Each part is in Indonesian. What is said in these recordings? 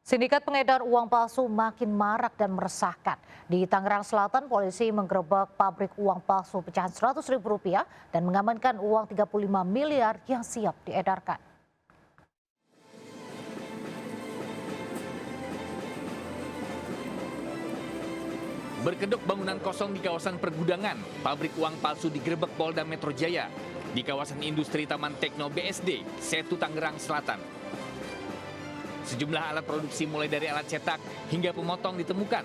Sindikat pengedar uang palsu makin marak dan meresahkan. Di Tangerang Selatan, polisi menggerebek pabrik uang palsu pecahan Rp100.000 dan mengamankan uang 35 miliar yang siap diedarkan. Berkedok bangunan kosong di kawasan pergudangan, pabrik uang palsu digerebek Polda Metro Jaya di kawasan industri Taman Tekno BSD, Setu Tangerang Selatan. Sejumlah alat produksi mulai dari alat cetak hingga pemotong ditemukan,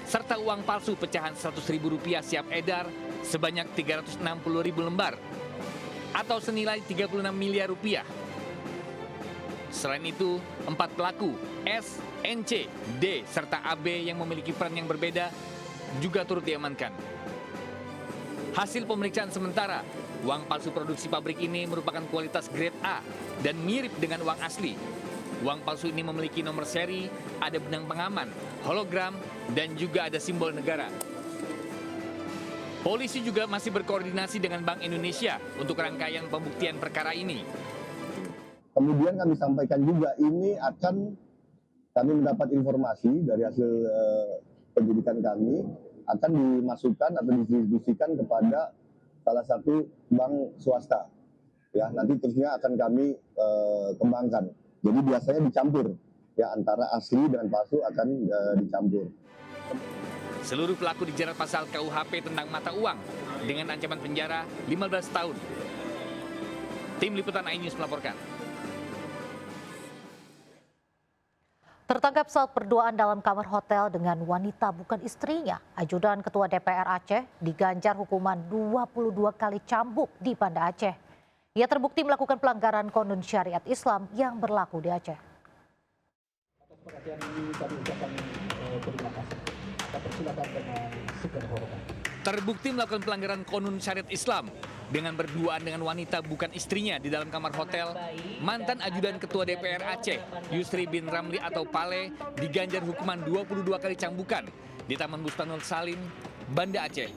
serta uang palsu pecahan Rp100.000 siap edar sebanyak 360.000 lembar atau senilai 36 miliar rupiah. Selain itu, 4 pelaku S, NC, D, serta AB yang memiliki peran yang berbeda juga turut diamankan. Hasil pemeriksaan sementara, uang palsu produksi pabrik ini merupakan kualitas grade A dan mirip dengan uang asli. Uang palsu ini memiliki nomor seri, ada benang pengaman, hologram, dan juga ada simbol negara. Polisi juga masih berkoordinasi dengan Bank Indonesia untuk rangkaian pembuktian perkara ini. Kemudian kami sampaikan juga kami mendapat informasi dari hasil penyidikan kami akan dimasukkan atau didistribusikan kepada salah satu bank swasta. Ya, nanti terusnya akan kami kembangkan. Jadi biasanya dicampur, ya antara asli dan palsu akan dicampur. Seluruh pelaku dijerat pasal KUHP tentang mata uang dengan ancaman penjara 15 tahun. Tim Liputan iNews melaporkan. Tertangkap saat berduaan dalam kamar hotel dengan wanita bukan istrinya, ajudan Ketua DPR Aceh diganjar hukuman 22 kali cambuk di Banda Aceh. Ia terbukti melakukan pelanggaran konun syariat Islam yang berlaku di Aceh. Terbukti melakukan pelanggaran konun syariat Islam dengan berduaan dengan wanita bukan istrinya di dalam kamar hotel, mantan ajudan Ketua DPR Aceh, Yusri bin Ramli atau Pale, diganjar hukuman 22 kali cambukan di Taman Bustanul Salim, Banda Aceh.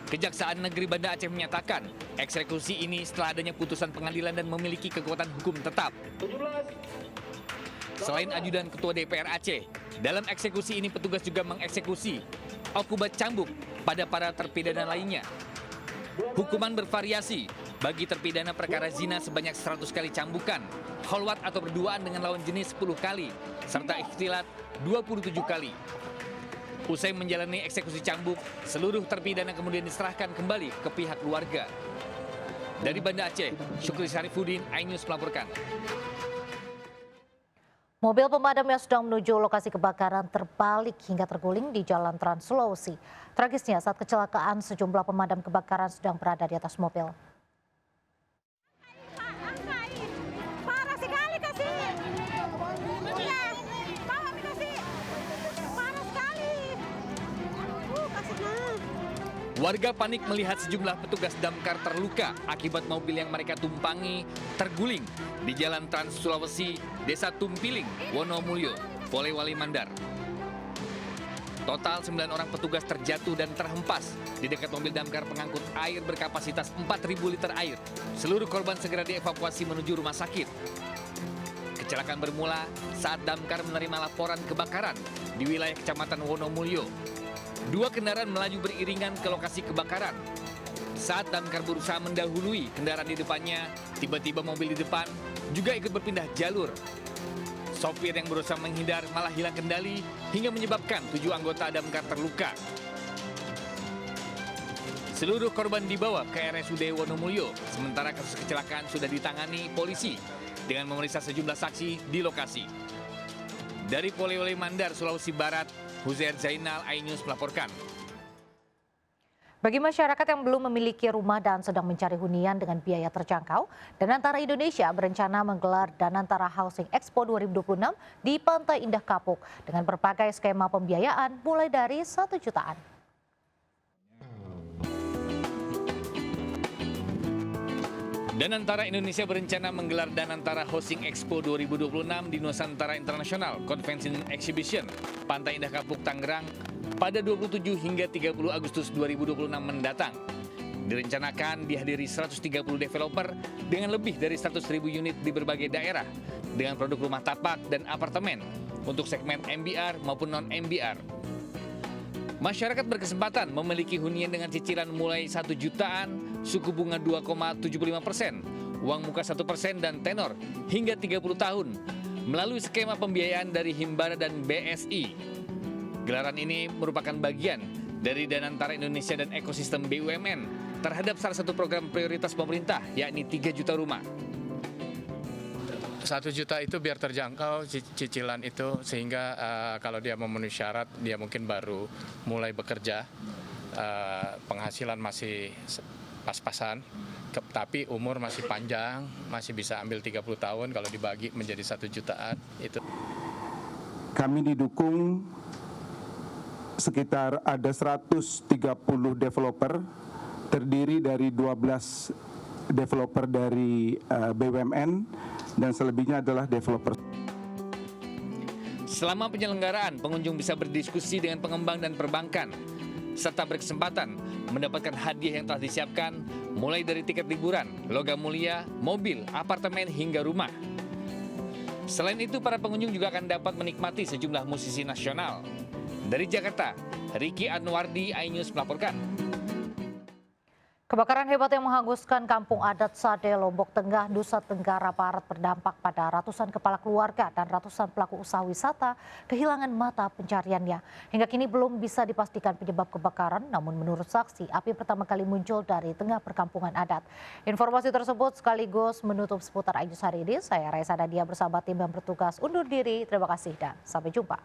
Kejaksaan Negeri Banda Aceh menyatakan eksekusi ini setelah adanya putusan pengadilan dan memiliki kekuatan hukum tetap. Selain ajudan Ketua DPR Aceh, dalam eksekusi ini petugas juga mengeksekusi okubat cambuk pada para terpidana lainnya. Hukuman bervariasi bagi terpidana perkara zina sebanyak 100 kali cambukan, kholwat atau berduaan dengan lawan jenis 10 kali, serta ikhtilat 27 kali. Usai menjalani eksekusi cambuk, seluruh terpidana kemudian diserahkan kembali ke pihak keluarga. Dari Banda Aceh, Syukri Syarifuddin, iNews melaporkan. Mobil pemadam yang sedang menuju lokasi kebakaran terbalik hingga terguling di Jalan Trans Sulawesi. Tragisnya saat kecelakaan sejumlah pemadam kebakaran sedang berada di atas mobil. Warga panik melihat sejumlah petugas damkar terluka akibat mobil yang mereka tumpangi terguling di Jalan Trans Sulawesi, Desa Tumpiling, Wonomulyo, Polewali Mandar. Total 9 orang petugas terjatuh dan terhempas di dekat mobil damkar pengangkut air berkapasitas 4.000 liter air. Seluruh korban segera dievakuasi menuju rumah sakit. Kecelakaan bermula saat damkar menerima laporan kebakaran di wilayah Kecamatan Wonomulyo. 2 kendaraan melaju beriringan ke lokasi kebakaran. Saat damkar berusaha mendahului kendaraan di depannya, tiba-tiba mobil di depan juga ikut berpindah jalur. Sopir yang berusaha menghindar malah hilang kendali hingga menyebabkan 7 anggota damkar terluka. Seluruh korban dibawa ke RSUD Wonomulyo, sementara kasus kecelakaan sudah ditangani polisi dengan memeriksa sejumlah saksi di lokasi. Dari Polewali Mandar, Sulawesi Barat, Huzair Zainal, iNews melaporkan. Bagi masyarakat yang belum memiliki rumah dan sedang mencari hunian dengan biaya terjangkau, Danantara Indonesia berencana menggelar Danantara Housing Expo 2026 di Pantai Indah Kapuk dengan berbagai skema pembiayaan mulai dari 1 jutaan. Danantara Indonesia berencana menggelar Danantara Housing Expo 2026 di Nusantara International Convention Exhibition, Pantai Indah Kapuk, Tangerang, pada 27 hingga 30 Agustus 2026 mendatang. Direncanakan dihadiri 130 developer dengan lebih dari 100.000 unit di berbagai daerah dengan produk rumah tapak dan apartemen untuk segmen MBR maupun non-MBR. Masyarakat berkesempatan memiliki hunian dengan cicilan mulai 1 jutaan, suku bunga 2,75%, uang muka 1% dan tenor hingga 30 tahun melalui skema pembiayaan dari Himbara dan BSI. Gelaran ini merupakan bagian dari Danantara Indonesia dan ekosistem BUMN terhadap salah satu program prioritas pemerintah, yakni 3 juta rumah. 1 juta itu biar terjangkau cicilan itu, sehingga kalau dia memenuhi syarat, dia mungkin baru mulai bekerja, penghasilan masih pas-pasan, tapi umur masih panjang, masih bisa ambil 30 tahun kalau dibagi menjadi 1 jutaan. Itu. Kami didukung sekitar ada 130 developer, terdiri dari 12 developer dari BUMN dan selebihnya adalah developer. Selama penyelenggaraan, pengunjung bisa berdiskusi dengan pengembang dan perbankan, serta berkesempatan mendapatkan hadiah yang telah disiapkan, mulai dari tiket liburan, logam mulia, mobil, apartemen, hingga rumah. Selain itu, para pengunjung juga akan dapat menikmati sejumlah musisi nasional. Dari Jakarta, Riki Anwardi, iNews melaporkan. Kebakaran hebat yang menghanguskan kampung adat Sade, Lombok Tengah, Nusa Tenggara Barat berdampak pada ratusan kepala keluarga dan ratusan pelaku usaha wisata kehilangan mata pencariannya. Hingga kini belum bisa dipastikan penyebab kebakaran, namun menurut saksi, api pertama kali muncul dari tengah perkampungan adat. Informasi tersebut sekaligus menutup seputar iNews hari ini. Saya Raisa Nadia bersama tim yang bertugas undur diri. Terima kasih dan sampai jumpa.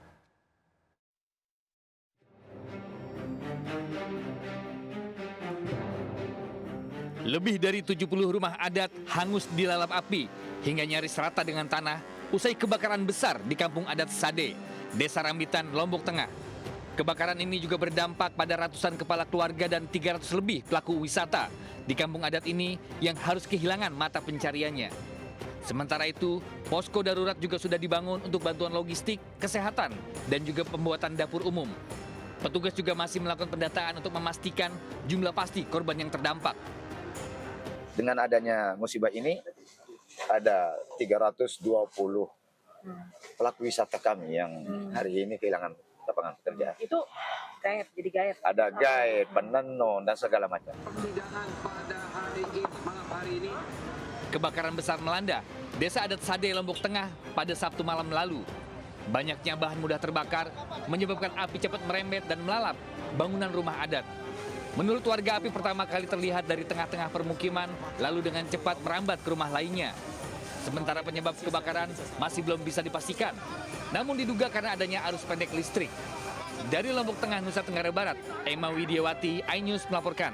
Lebih dari 70 rumah adat hangus dilalap api hingga nyaris rata dengan tanah usai kebakaran besar di kampung adat Sade, Desa Rambitan, Lombok Tengah. Kebakaran ini juga berdampak pada ratusan kepala keluarga dan 300 lebih pelaku wisata di kampung adat ini yang harus kehilangan mata pencariannya. Sementara itu, posko darurat juga sudah dibangun untuk bantuan logistik, kesehatan, dan juga pembuatan dapur umum. Petugas juga masih melakukan pendataan untuk memastikan jumlah pasti korban yang terdampak. Dengan adanya musibah ini, ada 320 pelaku wisata kami yang hari ini kehilangan lapangan pekerjaan. Itu gaib, jadi gaib. Ada guide, penenun, dan segala macam. Kebakaran besar melanda Desa Adat Sade, Lombok Tengah pada Sabtu malam lalu. Banyaknya bahan mudah terbakar menyebabkan api cepat merembet dan melalap bangunan rumah adat. Menurut warga, api pertama kali terlihat dari tengah-tengah permukiman, lalu dengan cepat merambat ke rumah lainnya. Sementara penyebab kebakaran masih belum bisa dipastikan, namun diduga karena adanya arus pendek listrik. Dari Lombok Tengah, Nusa Tenggara Barat, Emma Widiawati, iNews melaporkan.